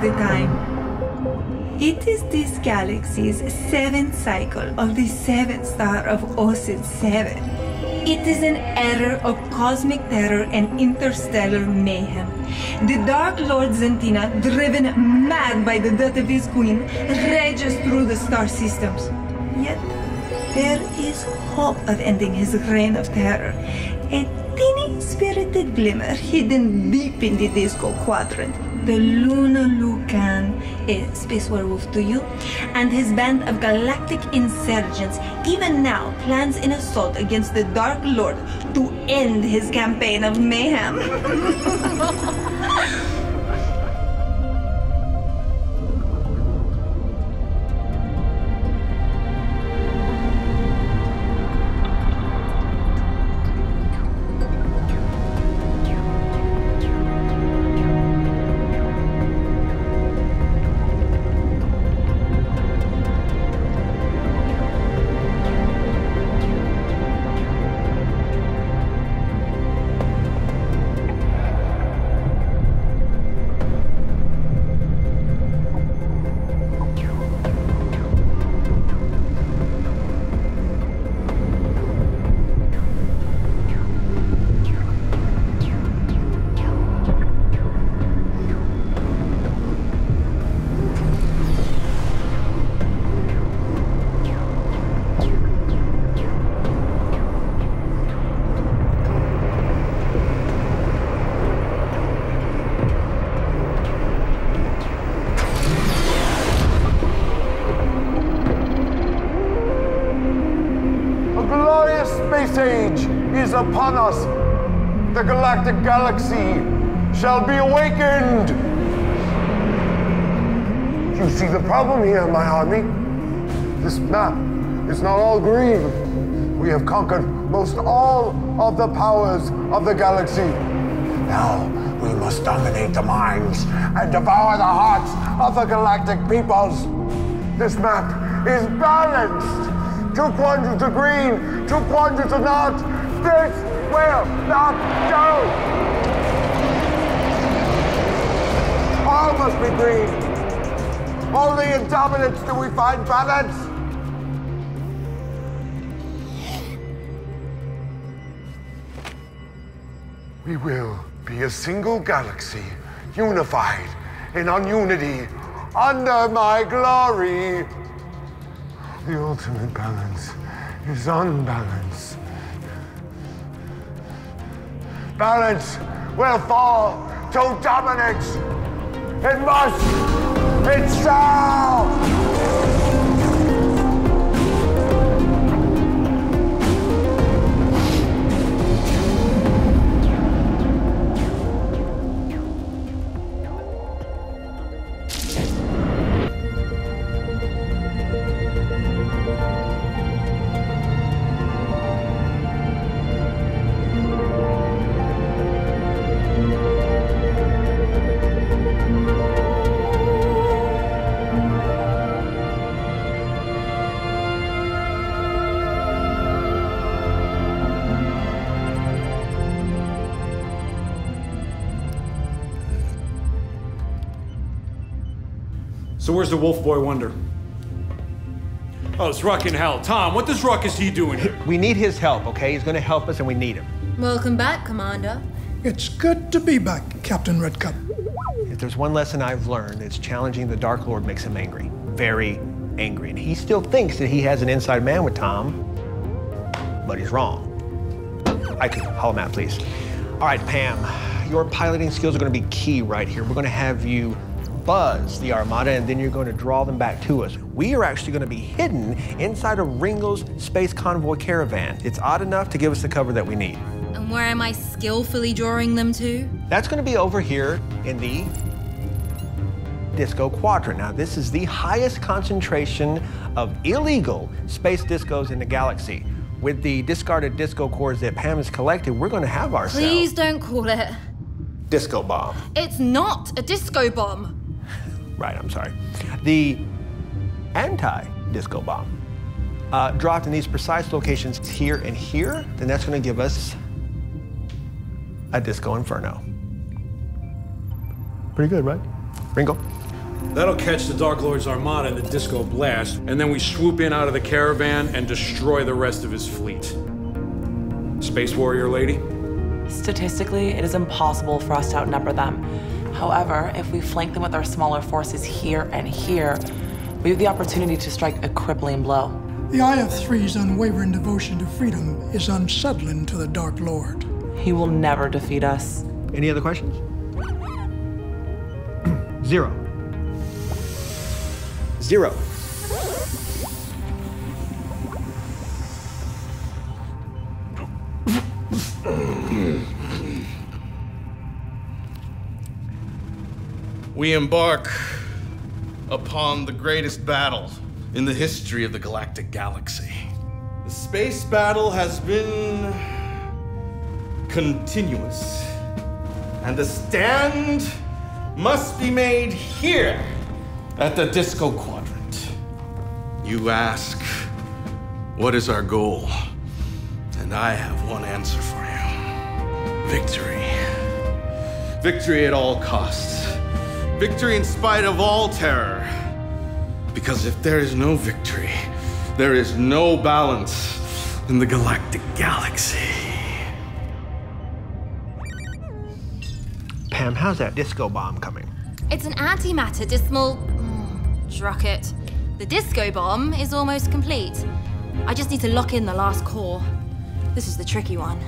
the time. It is this galaxy's 7th cycle of the 7th star of Osid 7. It is an era of cosmic terror and interstellar mayhem. The Dark Lord Zentina, driven mad by the death of his queen, rages through the star systems. Yet, there is hope of ending his reign of terror. A teeny spirited glimmer hidden deep in the Disco Quadrant. The Luna Lucan, a space werewolf to you, and his band of galactic insurgents even now plans an assault against the Dark Lord to end his campaign of mayhem. Age is upon us. The galactic galaxy shall be awakened. You see the problem here, my army? This map is not all green. We have conquered most all of the powers of the galaxy. Now we must dominate the minds and devour the hearts of the galactic peoples. This map is balanced. 2 quadrants of green, 2 quadrants of not. This will not do. All must be green. Only in dominance do we find balance. We will be a single galaxy, unified in unity, under my glory. The ultimate balance is unbalance. Balance will fall to dominance. It must. It shall. So where's the Wolf Boy Wonder? Oh, it's Ruck in hell. Tom, what the ruck is he doing here? We need his help, okay? He's gonna help us and we need him. Welcome back, Commander. It's good to be back, Captain Redcup. If there's one lesson I've learned, it's challenging the Dark Lord makes him angry. Very angry. And he still thinks that he has an inside man with Tom, but he's wrong. Ike, hollow map, please. All right, Pam, your piloting skills are gonna be key right here. We're gonna have you buzz the Armada, and then you're going to draw them back to us. We are actually going to be hidden inside of Ringo's space convoy caravan. It's odd enough to give us the cover that we need. And where am I skillfully drawing them to? That's going to be over here in the Disco Quadrant. Now, this is the highest concentration of illegal space discos in the galaxy. With the discarded disco cores that Pam has collected, we're going to have ourselves... Please don't call it... disco bomb. It's not a disco bomb. Right, I'm sorry. The anti-disco bomb dropped in these precise locations here and here, then that's going to give us a disco inferno. Pretty good, right? Ringo? That'll catch the Dark Lord's armada in the Disco Blast, and then we swoop in out of the caravan and destroy the rest of his fleet. Space Warrior Lady? Statistically, it is impossible for us to outnumber them. However, if we flank them with our smaller forces here and here, we have the opportunity to strike a crippling blow. The Eye of Three's unwavering devotion to freedom is unsettling to the Dark Lord. He will never defeat us. Any other questions? 0. 0. We embark upon the greatest battle in the history of the galactic galaxy. The space battle has been continuous, and the stand must be made here at the Disco Quadrant. You ask, what is our goal? And I have one answer for you. Victory. Victory at all costs. Victory in spite of all terror. Because if there is no victory, there is no balance in the galactic galaxy. Pam, how's that disco bomb coming? It's an antimatter dismal... Druck it. The disco bomb is almost complete. I just need to lock in the last core. This is the tricky one.